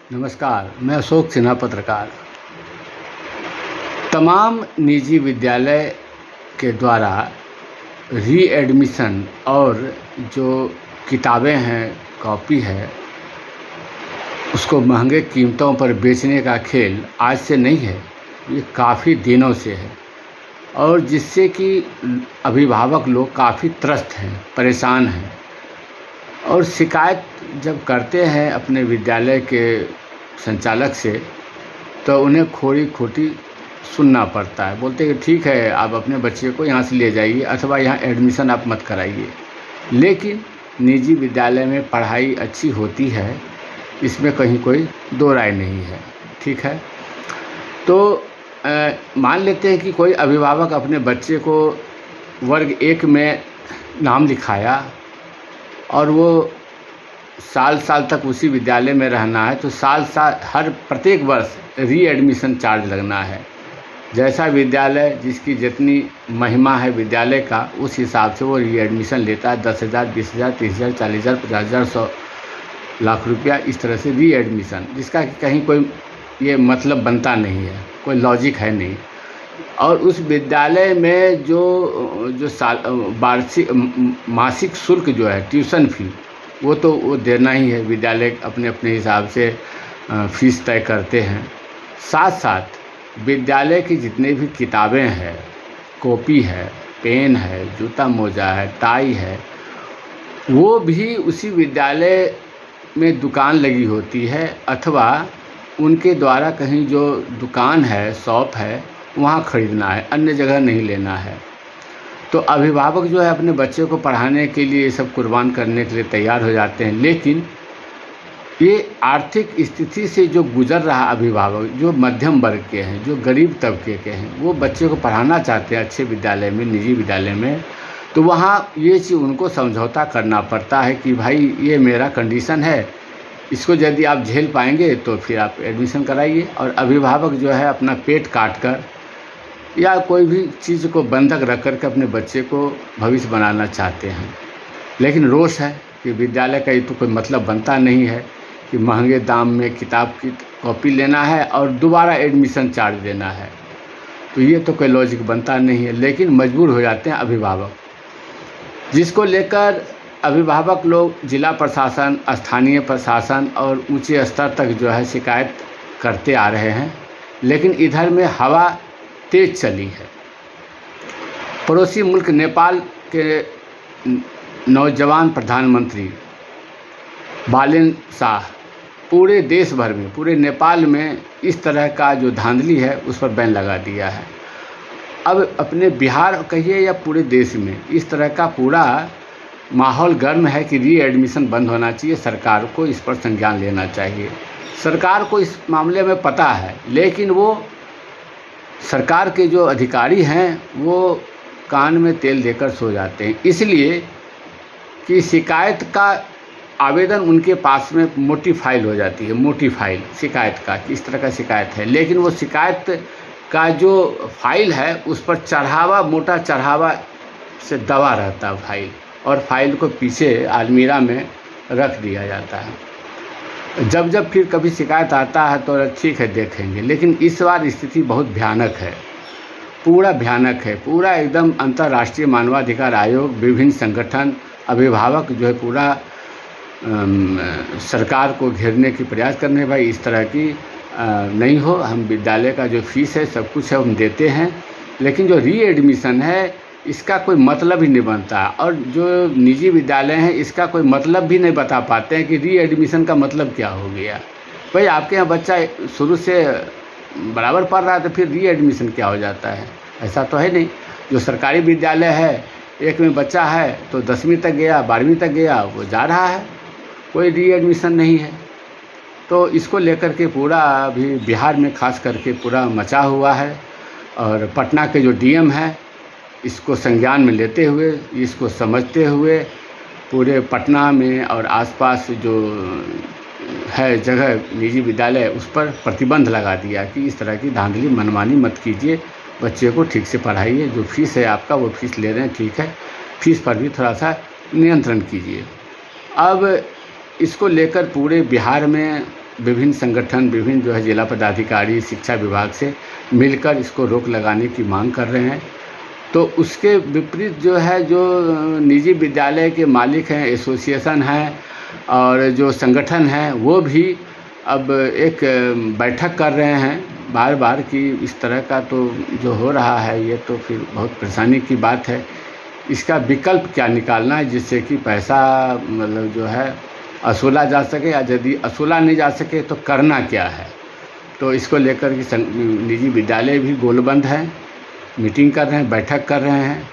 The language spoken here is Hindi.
नमस्कार, मैं अशोक सिन्हा पत्रकार। तमाम निजी विद्यालय के द्वारा रीएडमिशन और जो किताबें हैं, कॉपी है, उसको महंगे कीमतों पर बेचने का खेल आज से नहीं है, ये काफ़ी दिनों से है और जिससे कि अभिभावक लोग काफ़ी त्रस्त हैं, परेशान हैं और शिकायत जब करते हैं अपने विद्यालय के संचालक से तो उन्हें खोटी खोटी सुनना पड़ता है। बोलते हैं कि ठीक है, आप अपने बच्चे को यहाँ से ले जाइए अथवा यहाँ एडमिशन आप मत कराइए। लेकिन निजी विद्यालय में पढ़ाई अच्छी होती है, इसमें कहीं कोई दो राय नहीं है। ठीक है, तो मान लेते हैं कि कोई अभिभावक अपने बच्चे को वर्ग 1 में नाम लिखाया और वो साल तक उसी विद्यालय में रहना है, तो साल हर प्रत्येक वर्ष रीएडमिशन चार्ज लगना है। जैसा विद्यालय, जिसकी जितनी महिमा है विद्यालय का, उस हिसाब से वो रीएडमिशन लेता है। 10,000, 20,000, 30,000, 40,000, 50,000, 100 लाख रुपया, इस तरह से रीएडमिशन, जिसका कहीं कोई ये मतलब बनता नहीं है, कोई लॉजिक है नहीं। और उस विद्यालय में जो वार्षिक मासिक शुल्क जो है, ट्यूशन फी, वो देना ही है। विद्यालय अपने अपने हिसाब से फीस तय करते हैं। साथ साथ विद्यालय की जितने भी किताबें हैं, कॉपी है, पेन है, जूता मोजा है, टाई है, वो भी उसी विद्यालय में दुकान लगी होती है अथवा उनके द्वारा कहीं जो दुकान है, शॉप है, वहाँ ख़रीदना है, अन्य जगह नहीं लेना है। तो अभिभावक जो है अपने बच्चे को पढ़ाने के लिए ये सब कुर्बान करने के लिए तैयार हो जाते हैं। लेकिन ये आर्थिक स्थिति से जो गुज़र रहा अभिभावक, जो मध्यम वर्ग के हैं, जो गरीब तबके के हैं, वो बच्चे को पढ़ाना चाहते हैं अच्छे विद्यालय में, निजी विद्यालय में, तो वहाँ ये चीज़ उनको समझौता करना पड़ता है कि भाई ये मेरा कंडीशन है, इसको यदि आप झेल पाएंगे तो फिर आप एडमिशन कराइए। और अभिभावक जो है अपना पेट काट कर या कोई भी चीज़ को बंधक रख कर के अपने बच्चे को भविष्य बनाना चाहते हैं। लेकिन रोष है कि विद्यालय का ये तो कोई मतलब बनता नहीं है कि महंगे दाम में किताब की कॉपी लेना है और दोबारा एडमिशन चार्ज देना है, तो ये तो कोई लॉजिक बनता नहीं है। लेकिन मजबूर हो जाते हैं अभिभावक, जिसको लेकर अभिभावक लोग जिला प्रशासन, स्थानीय प्रशासन और ऊंचे स्तर तक जो है शिकायत करते आ रहे हैं। लेकिन इधर में हवा तेज चली है। पड़ोसी मुल्क नेपाल के नौजवान प्रधानमंत्री बालेन शाह पूरे देश भर में, पूरे नेपाल में इस तरह का जो धांधली है उस पर बैन लगा दिया है। अब अपने बिहार कहिए या पूरे देश में इस तरह का पूरा माहौल गर्म है कि रीएडमिशन बंद होना चाहिए। सरकार को इस पर संज्ञान लेना चाहिए। सरकार को इस मामले में पता है, लेकिन वो सरकार के जो अधिकारी हैं वो कान में तेल देकर सो जाते हैं, इसलिए कि शिकायत का आवेदन उनके पास में मोटी फाइल हो जाती है। मोटी फाइल शिकायत का, किस तरह का शिकायत है, लेकिन वो शिकायत का जो फाइल है उस पर चढ़ावा, मोटा चढ़ावा से दबा रहता है फाइल, और फाइल को पीछे अलमीरा में रख दिया जाता है। जब फिर कभी शिकायत आता है तो ठीक है देखेंगे। लेकिन इस बार स्थिति बहुत भयानक है, पूरा भयानक है। पूरा एकदम अंतर्राष्ट्रीय मानवाधिकार आयोग, विभिन्न संगठन, अभिभावक जो है पूरा सरकार को घेरने की प्रयास करने, भाई इस तरह की नहीं हो। हम विद्यालय का जो फीस है, सब कुछ है, हम देते हैं, लेकिन जो रीएडमिशन है इसका कोई मतलब ही नहीं बनता। और जो निजी विद्यालय हैं इसका कोई मतलब भी नहीं बता पाते हैं कि रीएडमिशन का मतलब क्या हो गया। भाई आपके यहाँ बच्चा शुरू से बराबर पढ़ रहा है तो फिर रीएडमिशन क्या हो जाता है? ऐसा तो है नहीं। जो सरकारी विद्यालय है, 1 में बच्चा है तो 10वीं तक गया, 12वीं तक गया, वो जा रहा है, कोई रीएडमिशन नहीं है। तो इसको लेकर के पूरा अभी बिहार में खास करके पूरा मचा हुआ है। और पटना के जो डीएम है इसको संज्ञान में लेते हुए, इसको समझते हुए पूरे पटना में और आसपास जो है जगह निजी विद्यालय, उस पर प्रतिबंध लगा दिया कि इस तरह की धांधली मनमानी मत कीजिए, बच्चे को ठीक से पढ़ाइए। जो फीस है आपका वो फीस ले रहे हैं, ठीक है, फीस पर भी थोड़ा सा नियंत्रण कीजिए। अब इसको लेकर पूरे बिहार में विभिन्न संगठन, विभिन्न जो है जिला पदाधिकारी, शिक्षा विभाग से मिलकर इसको रोक लगाने की मांग कर रहे हैं। तो उसके विपरीत जो है, जो निजी विद्यालय के मालिक हैं, एसोसिएशन हैं और जो संगठन हैं, वो भी अब एक बैठक कर रहे हैं बार-बार कि इस तरह का तो जो हो रहा है ये तो फिर बहुत परेशानी की बात है। इसका विकल्प क्या निकालना है जिससे कि पैसा मतलब जो है वसूला जा सके, या यदि वसूला नहीं जा सके तो करना क्या है। तो इसको लेकर के निजी विद्यालय भी गोलबंद हैं, मीटिंग कर रहे हैं, बैठक कर रहे हैं।